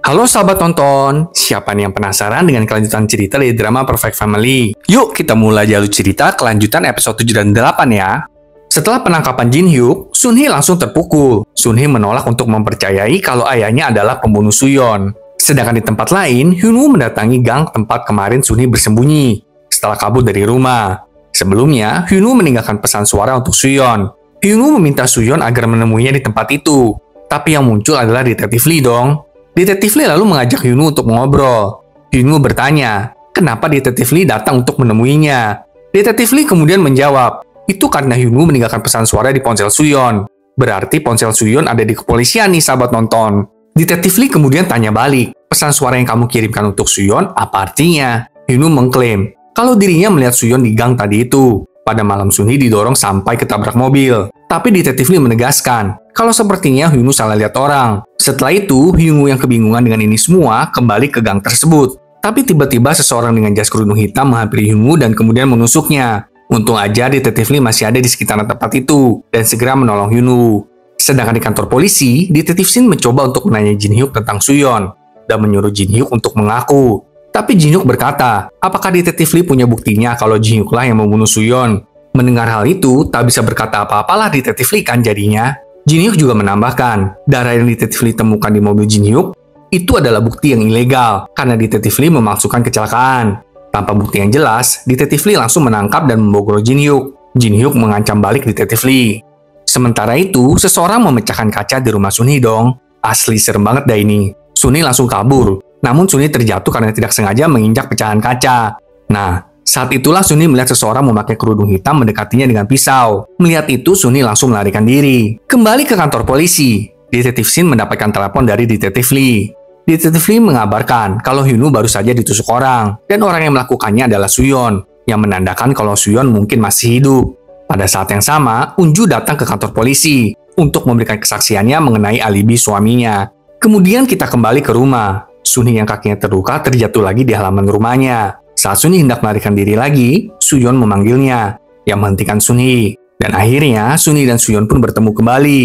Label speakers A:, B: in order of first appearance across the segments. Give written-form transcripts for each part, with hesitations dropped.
A: Halo sahabat tonton, siapa nih yang penasaran dengan kelanjutan cerita dari drama Perfect Family? Yuk kita mulai jalur cerita kelanjutan episode 7 dan 8 ya. Setelah penangkapan Jin Hyuk, Sun Hee langsung terpukul. Sun Hee menolak untuk mempercayai kalau ayahnya adalah pembunuh Suyeon. Sedangkan di tempat lain, Hyun Woo mendatangi gang tempat kemarin Sun Hee bersembunyi setelah kabur dari rumah. Sebelumnya, Hyun Woo meninggalkan pesan suara untuk Suyeon. Hyun Woo meminta Suyeon agar menemuinya di tempat itu. Tapi yang muncul adalah Detektif Lee dong. Detektif Lee lalu mengajak Hyun Woo untuk mengobrol. Hyun Woo bertanya, kenapa Detektif Lee datang untuk menemuinya? Detektif Lee kemudian menjawab, itu karena Hyun Woo meninggalkan pesan suara di ponsel Suyeon. Berarti ponsel Suyeon ada di kepolisian nih sahabat nonton. Detektif Lee kemudian tanya balik, pesan suara yang kamu kirimkan untuk Suyeon apa artinya? Hyun Woo mengklaim, kalau dirinya melihat Suyeon di gang tadi itu. Pada malam Sun Hee didorong sampai ketabrak mobil. Tapi Detektif Lee menegaskan, kalau sepertinya Hyun Woo salah lihat orang. Setelah itu, Hyun Woo yang kebingungan dengan ini semua kembali ke gang tersebut. Tapi tiba-tiba seseorang dengan jas kerudung hitam menghampiri Hyun Woo dan kemudian menusuknya. Untung aja Detektif Lee masih ada di sekitaran tempat itu dan segera menolong Hyun Woo. Sedangkan di kantor polisi, Detektif Shin mencoba untuk menanya Jin Hyuk tentang Suyeon dan menyuruh Jin Hyuk untuk mengaku. Tapi Jin Hyuk berkata, apakah Detektif Lee punya buktinya kalau Jin Hyuk lah yang membunuh Suyeon? Mendengar hal itu, tak bisa berkata apa-apalah Detektif Lee kan jadinya. Jin Hyuk juga menambahkan, darah yang Detektif Lee temukan di mobil Jin Hyuk itu adalah bukti yang ilegal karena Detektif Lee memalsukan kecelakaan. Tanpa bukti yang jelas, Detektif Lee langsung menangkap dan membogor Jin Hyuk. Jin Hyuk mengancam balik Detektif Lee. Sementara itu, seseorang memecahkan kaca di rumah Sun Hee dong. Asli serem banget dah ini. Sun Hee langsung kabur. Namun Sun Hee terjatuh karena tidak sengaja menginjak pecahan kaca. Nah, saat itulah Sun Hee melihat seseorang memakai kerudung hitam mendekatinya dengan pisau. Melihat itu, Sun Hee langsung melarikan diri. Kembali ke kantor polisi. Detektif Shin mendapatkan telepon dari Detektif Lee. Detektif Lee mengabarkan kalau Hyun Woo baru saja ditusuk orang. Dan orang yang melakukannya adalah Suyeon. Yang menandakan kalau Suyeon mungkin masih hidup. Pada saat yang sama, Unju datang ke kantor polisi untuk memberikan kesaksiannya mengenai alibi suaminya. Kemudian kita kembali ke rumah. Sun Hee yang kakinya terluka terjatuh lagi di halaman rumahnya. Saat Sun Hee hendak melarikan diri lagi, Suyeon memanggilnya, yang menghentikan Sun Hee. Dan akhirnya, Sun Hee dan Suyeon pun bertemu kembali.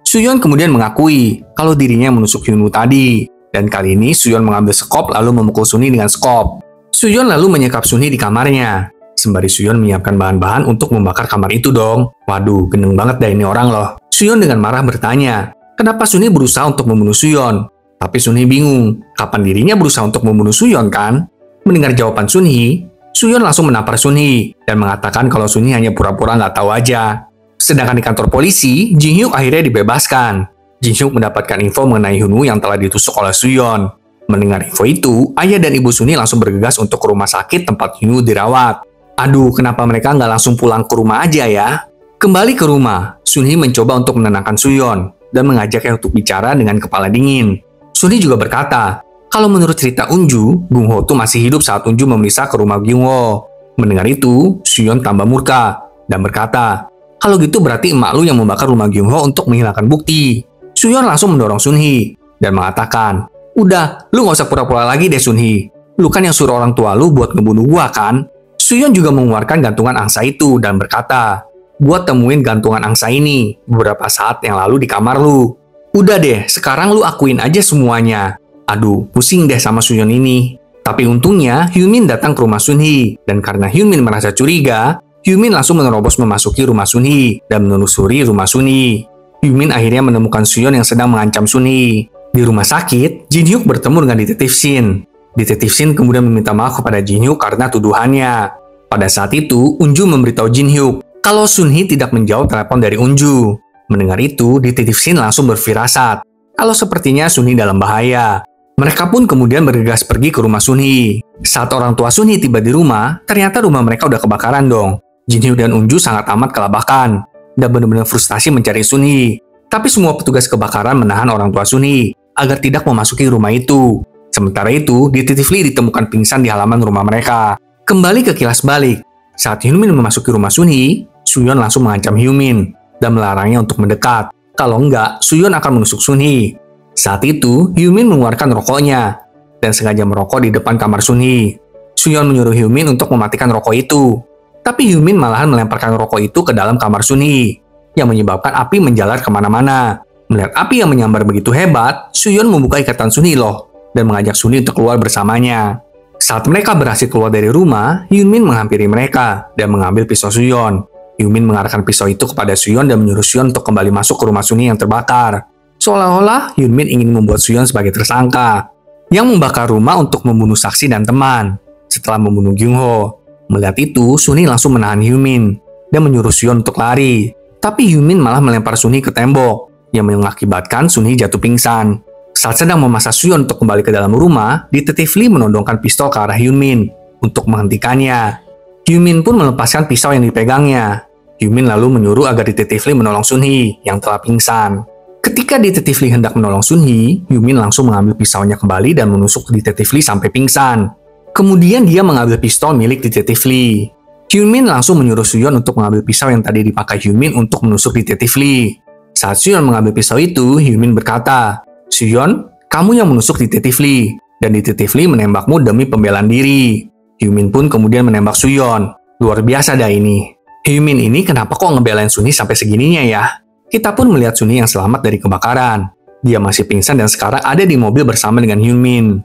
A: Suyeon kemudian mengakui kalau dirinya menusuk Hyun Woo tadi. Dan kali ini, Suyeon mengambil sekop lalu memukul Sun Hee dengan sekop. Suyeon lalu menyekap Sun Hee di kamarnya. Sembari Suyeon menyiapkan bahan-bahan untuk membakar kamar itu dong. Waduh, gendeng banget dah ini orang loh. Suyeon dengan marah bertanya, kenapa Sun Hee berusaha untuk membunuh Suyeon? Tapi Sun Hee bingung, kapan dirinya berusaha untuk membunuh Suyeon kan? Mendengar jawaban Sun Hee, Suyeon langsung menampar Sun Hee dan mengatakan kalau Sun Hee hanya pura-pura nggak tahu aja. Sedangkan di kantor polisi, Jin Hyuk akhirnya dibebaskan. Jin Hyuk mendapatkan info mengenai Hyun Woo yang telah ditusuk oleh Suyeon. Mendengar info itu, ayah dan ibu Sun Hee langsung bergegas untuk ke rumah sakit tempat Hyun Woo dirawat. Aduh, kenapa mereka nggak langsung pulang ke rumah aja ya? Kembali ke rumah, Sun Hee mencoba untuk menenangkan Suyeon dan mengajaknya untuk bicara dengan kepala dingin. Sun Hee juga berkata, kalau menurut cerita Unju, Gung Ho tuh masih hidup saat Unju memeriksa ke rumah Gung Ho. Mendengar itu, Suyeon tambah murka dan berkata, kalau gitu berarti emak lu yang membakar rumah Gung Ho untuk menghilangkan bukti. Suyeon langsung mendorong Sun Hee dan mengatakan, udah, lu nggak usah pura-pura lagi deh Sun Hee. Lu kan yang suruh orang tua lu buat ngebunuh gua kan? Suyeon juga mengeluarkan gantungan angsa itu dan berkata, gua temuin gantungan angsa ini beberapa saat yang lalu di kamar lu. Udah deh, sekarang lu akuin aja semuanya. Aduh, pusing deh sama Suyeon ini. Tapi untungnya, Hyun Min datang ke rumah Sun Hee. Dan karena Hyun Min merasa curiga, Hyun Min langsung menerobos memasuki rumah Sun Hee dan menelusuri rumah Sun Hee. Hyun Min akhirnya menemukan Suyeon yang sedang mengancam Sun Hee. Di rumah sakit, Jin Hyuk bertemu dengan Detektif Shin. Detektif Shin kemudian meminta maaf kepada Jin Hyuk karena tuduhannya. Pada saat itu, Unju memberitahu Jin Hyuk kalau Sun Hee tidak menjawab telepon dari Unju. Mendengar itu, Detektif Shin langsung berfirasat kalau sepertinya Sun Hee dalam bahaya. Mereka pun kemudian bergegas pergi ke rumah Sun Hee. Saat orang tua Sun Hee tiba di rumah, ternyata rumah mereka udah kebakaran dong. Jin Hyuk dan Unju sangat amat kelabakan dan benar-benar frustasi mencari Sun Hee. Tapi semua petugas kebakaran menahan orang tua Sun Hee agar tidak memasuki rumah itu. Sementara itu, Detektif Lee ditemukan pingsan di halaman rumah mereka. Kembali ke kilas balik. Saat Hyun Min memasuki rumah Sun Hee, Suyeon langsung mengancam Hyun Min dan melarangnya untuk mendekat. Kalau enggak, Suyeon akan menusuk Sun Hee. Saat itu, Hyun Min mengeluarkan rokoknya dan sengaja merokok di depan kamar Sun Hee. Suyeon menyuruh Hyun Min untuk mematikan rokok itu. Tapi Hyun Min malahan melemparkan rokok itu ke dalam kamar Sun Hee, yang menyebabkan api menjalar kemana-mana. Melihat api yang menyambar begitu hebat, Suyeon membuka ikatan Sun Hee loh. dan mengajak Sunhee untuk keluar bersamanya. Saat mereka berhasil keluar dari rumah, Hyunmin menghampiri mereka dan mengambil pisau Suyeon. Hyunmin mengarahkan pisau itu kepada Suyeon dan menyuruh Suyeon untuk kembali masuk ke rumah Sunhee yang terbakar. Seolah-olah Hyunmin ingin membuat Suyeon sebagai tersangka yang membakar rumah untuk membunuh saksi dan teman setelah membunuh Kyungho. Melihat itu, Sunhee langsung menahan Hyunmin dan menyuruh Suyeon untuk lari. Tapi Hyunmin malah melempar Sunhee ke tembok yang mengakibatkan Sunhee jatuh pingsan. Saat sedang memaksa Suyeon untuk kembali ke dalam rumah, Detektif Lee menodongkan pistol ke arah Hyunmin untuk menghentikannya. Hyunmin pun melepaskan pisau yang dipegangnya. Hyunmin lalu menyuruh agar Detektif Lee menolong Sunhee yang telah pingsan. Ketika Detektif Lee hendak menolong Sunhee, Hyunmin langsung mengambil pisaunya kembali dan menusuk Detektif Lee sampai pingsan. Kemudian dia mengambil pistol milik Detektif Lee. Hyunmin langsung menyuruh Suyeon untuk mengambil pisau yang tadi dipakai Hyunmin untuk menusuk Detektif Lee. Saat Suyeon mengambil pisau itu, Hyunmin berkata, "Suyeon, kamu yang menusuk Detektif Lee, dan Detektif Lee menembakmu demi pembelaan diri." Hyunmin pun kemudian menembak Suyeon. Luar biasa dah ini. Hyunmin ini kenapa kok ngebelain Sunhee sampai segininya ya? Kita pun melihat Sunhee yang selamat dari kebakaran. Dia masih pingsan dan sekarang ada di mobil bersama dengan Hyunmin.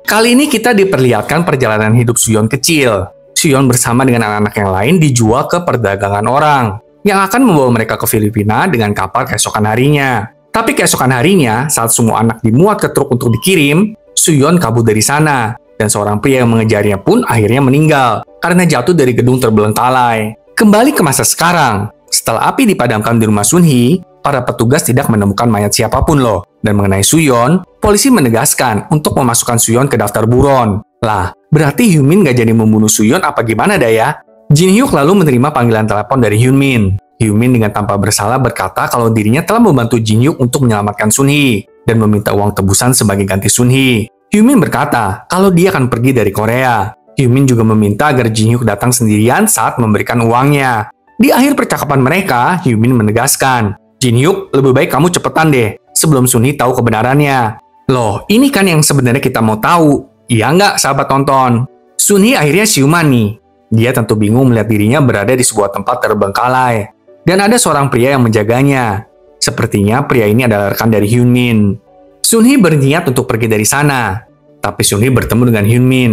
A: Kali ini kita diperlihatkan perjalanan hidup Suyeon kecil. Suyeon bersama dengan anak-anak yang lain dijual ke perdagangan orang yang akan membawa mereka ke Filipina dengan kapal keesokan harinya. Tapi keesokan harinya, saat semua anak dimuat ke truk untuk dikirim, Suyeon kabur dari sana, dan seorang pria yang mengejarnya pun akhirnya meninggal karena jatuh dari gedung terbelengkalai. Kembali ke masa sekarang, setelah api dipadamkan di rumah Sunhee, para petugas tidak menemukan mayat siapapun loh. Dan mengenai Suyeon, polisi menegaskan untuk memasukkan Suyeon ke daftar buron. Lah, berarti Hyunmin gak jadi membunuh Suyeon apa gimana dah ya? Jin Hyuk lalu menerima panggilan telepon dari Hyunmin. Hyunmin dengan tanpa bersalah berkata kalau dirinya telah membantu Jin Hyuk untuk menyelamatkan Sunhee dan meminta uang tebusan sebagai ganti Sunhee. Hyunmin berkata kalau dia akan pergi dari Korea. Hyunmin juga meminta agar Jin Hyuk datang sendirian saat memberikan uangnya. Di akhir percakapan mereka, Hyunmin menegaskan, "Jin Hyuk, lebih baik kamu cepetan deh, sebelum Sunhee tahu kebenarannya." Loh, ini kan yang sebenarnya kita mau tahu. Iya nggak, sahabat tonton? Sunhee akhirnya siuman nih. Dia tentu bingung melihat dirinya berada di sebuah tempat terbengkalai. Dan ada seorang pria yang menjaganya. Sepertinya pria ini adalah rekan dari Hyunmin. Sunhee berniat untuk pergi dari sana. Tapi Sunhee bertemu dengan Hyunmin.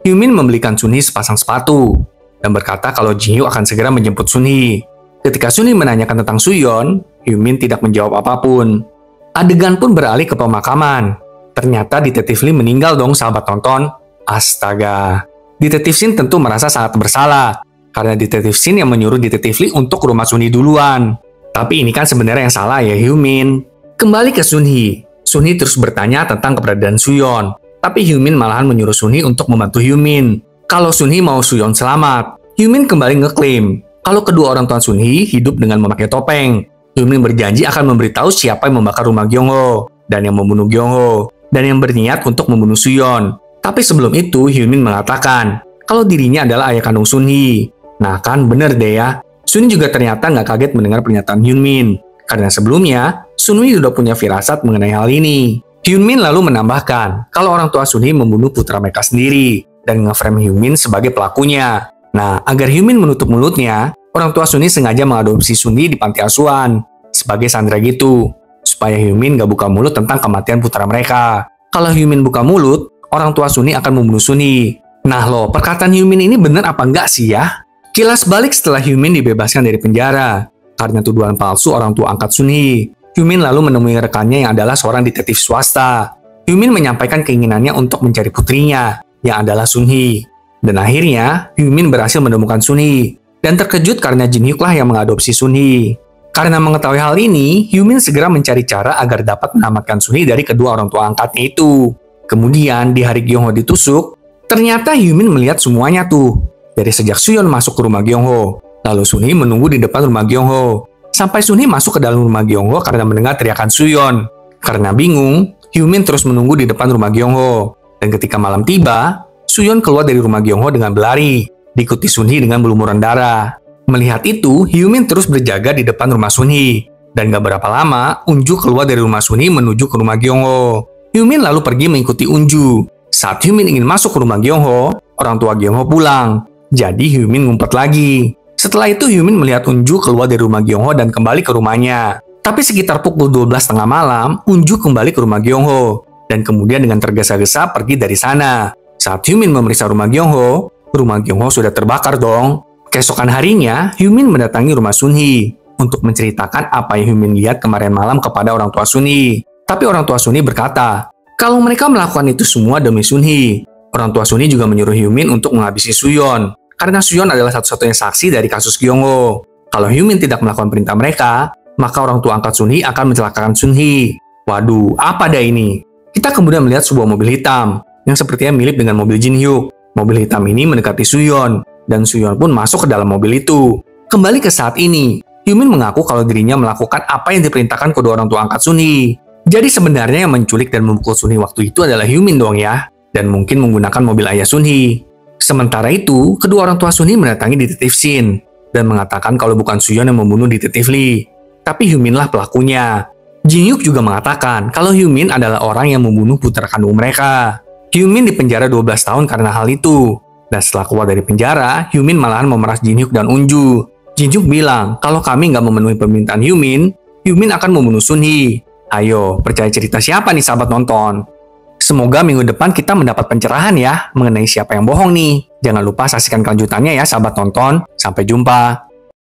A: Hyunmin membelikan Sunhee sepasang sepatu. Dan berkata kalau Jin Hyuk akan segera menjemput Sunhee. Ketika Sunhee menanyakan tentang Suyeon, Hyunmin tidak menjawab apapun. Adegan pun beralih ke pemakaman. Ternyata Detektif Lee meninggal dong, sahabat tonton. Astaga. Detektif Shin tentu merasa sangat bersalah. Karena Detektif Shin yang menyuruh Detektif Lee untuk ke rumah Sunhee duluan. Tapi ini kan sebenarnya yang salah ya Hyunmin. Kembali ke Sunhee. Sunhee terus bertanya tentang keberadaan Suyeon. Tapi Hyunmin malahan menyuruh Sunhee untuk membantu Hyunmin. Kalau Sunhee mau Suyeon selamat. Hyunmin kembali ngeklaim kalau kedua orang tua Sunhee hidup dengan memakai topeng. Hyunmin berjanji akan memberitahu siapa yang membakar rumah Kyungho dan yang membunuh Kyungho dan yang berniat untuk membunuh Suyeon. Tapi sebelum itu, Hyunmin mengatakan kalau dirinya adalah ayah kandung Sunhee. Nah kan bener deh ya. Sunhee juga ternyata nggak kaget mendengar pernyataan Hyunmin. Karena sebelumnya, Sunhee sudah punya firasat mengenai hal ini. Hyunmin lalu menambahkan kalau orang tua Sunhee membunuh putra mereka sendiri dan nge-frame Hyunmin sebagai pelakunya. Nah, agar Hyunmin menutup mulutnya, orang tua Sunhee sengaja mengadopsi Sunhee di panti asuhan sebagai sandera gitu. Supaya Hyunmin nggak buka mulut tentang kematian putra mereka. Kalau Hyunmin buka mulut, orang tua Sunhee akan membunuh Sunhee. Nah loh, perkataan Hyunmin ini bener apa enggak sih ya? Kilas balik setelah Hyunmin dibebaskan dari penjara karena tuduhan palsu orang tua angkat Sunhee. Hyunmin lalu menemui rekannya yang adalah seorang detektif swasta. Hyunmin menyampaikan keinginannya untuk mencari putrinya, yang adalah Sunhee. Dan akhirnya, Hyunmin berhasil menemukan Sunhee. Dan terkejut karena Jin Hyuk lah yang mengadopsi Sunhee. Karena mengetahui hal ini, Hyunmin segera mencari cara agar dapat menyelamatkan Sunhee dari kedua orang tua angkatnya itu. Kemudian, di hari Kyungho ditusuk, ternyata Hyunmin melihat semuanya tuh. Dari sejak Suyeon masuk ke rumah Kyungho, lalu Sunhee menunggu di depan rumah Kyungho. Sampai Sunhee masuk ke dalam rumah Kyungho karena mendengar teriakan Suyeon. Karena bingung, Hyunmin terus menunggu di depan rumah Kyungho. Dan ketika malam tiba, Suyeon keluar dari rumah Kyungho dengan berlari, diikuti Sunhee dengan berlumuran darah. Melihat itu, Hyunmin terus berjaga di depan rumah Sunhee. Dan gak berapa lama, Unju keluar dari rumah Sunhee menuju ke rumah Kyungho. Hyunmin lalu pergi mengikuti Unju. Saat Hyunmin ingin masuk ke rumah Kyungho, orang tua Kyungho pulang. Jadi Hyunmin ngumpet lagi. Setelah itu Hyunmin melihat Unju keluar dari rumah Kyungho dan kembali ke rumahnya. Tapi sekitar pukul 12 tengah malam, Unju kembali ke rumah Kyungho. dan kemudian dengan tergesa-gesa pergi dari sana. Saat Hyumin memeriksa rumah Kyung-ho sudah terbakar dong. Keesokan harinya, Hyumin mendatangi rumah Sun-hee untuk menceritakan apa yang Hyumin lihat kemarin malam kepada orang tua Sun-hee. Tapi orang tua Sun-hee berkata, kalau mereka melakukan itu semua demi Sun-hee. Orang tua Sun-hee juga menyuruh Hyumin untuk menghabisi Suyeon, karena Suyeon adalah satu-satunya saksi dari kasus Kyung-ho. Kalau Hyumin tidak melakukan perintah mereka, maka orang tua angkat Sun-hee akan mencelakakan Sun-hee. Waduh, apa dah ini? Kita kemudian melihat sebuah mobil hitam yang sepertinya mirip dengan mobil Jin-hyuk. Mobil hitam ini mendekati Suyeon, dan Suyeon pun masuk ke dalam mobil itu. Kembali ke saat ini, Hyumin mengaku kalau dirinya melakukan apa yang diperintahkan kedua orang tua angkat Sun-hee. Jadi sebenarnya yang menculik dan memukul Sun-hee waktu itu adalah Hyumin dong ya, dan mungkin menggunakan mobil ayah Sun-hee. Sementara itu, kedua orang tua Sun-hee mendatangi detektif Shin dan mengatakan kalau bukan Suyeon yang membunuh detektif Lee, tapi Hyumin lah pelakunya. Jin-hyuk juga mengatakan kalau Hyumin adalah orang yang membunuh putra kandung mereka. Hyumin dipenjara 12 tahun karena hal itu. Dan setelah keluar dari penjara, Hyumin malahan memeras Jin-hyuk dan Unju. Jin-hyuk bilang kalau kami nggak memenuhi permintaan Hyumin, Hyumin akan membunuh Sun-hee. Ayo, percaya cerita siapa nih sahabat nonton? Semoga minggu depan kita mendapat pencerahan ya mengenai siapa yang bohong nih. Jangan lupa saksikan kelanjutannya ya sahabat nonton. Sampai jumpa.